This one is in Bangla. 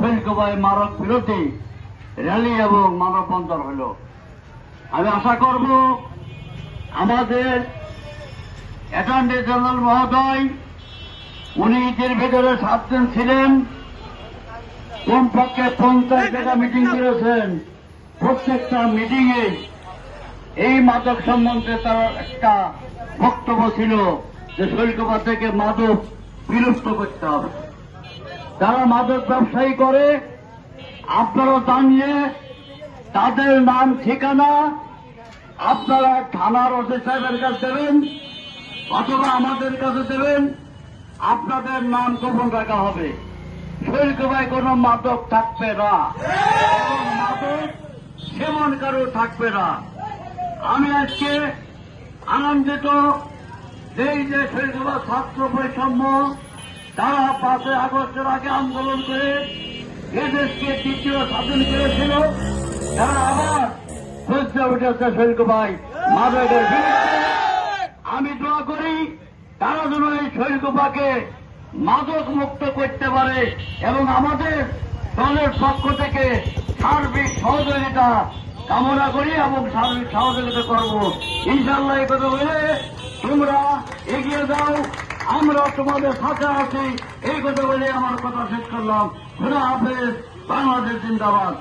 শৈলকুপায় মাদক বিরোধী র্যালি এবং মানববন্ধন হল। আমি আশা করব আমাদের অ্যাটর্নি জেনারেল মহোদয়, উনি ঈদের ভেতরে 7 দিন ছিলেন, কমপক্ষে 50 জায়গা মিটিং করেছেন। প্রত্যেকটা মিটিংয়ে এই মাদক সম্বন্ধে তার একটা বক্তব্য ছিল যে শৈলকুপা থেকে মাদক বিলুপ্ত করতে হবে। যারা মাদক ব্যবসায়ী করে আপনারা জানিয়ে তাদের নাম ঠিকানা আপনারা থানার ওসি সাহেবের কাছে দেবেন অথবা আমাদের কাছে দেবেন, আপনাদের নাম গোপন রাখা হবে। শৈলকুপায় কোনো মাদক থাকবে না এবং মাদক সেবন কারো থাকবে না। আমি আজকে আনন্দিত এই যে শৈলকুপা ছাত্র বৈষম্য তারা 5 আগস্টের আগে আন্দোলন করে এদেশকে দ্বিতীয় স্বাধীন করেছিল, তারা আবার সজ্জা উঠেছে শৈলকুপায় মাদকের বিরুদ্ধে। আমি দোয়া করি তারা যেন এই শৈলকুপাকে মাদক মুক্ত করতে পারে এবং আমাদের দলের পক্ষ থেকে সার্বিক সহযোগিতা কামনা করি এবং সার্বিক সহযোগিতা করব ইনশাআল্লাহ। এই কথা বলে তোমরা এগিয়ে যাও, আমরা তোমাদের সাথে আছি, এই কথা বলে আমার কথা শেষ করলাম। খোদা হাফেজ। বাংলাদেশ জিন্দাবাদ।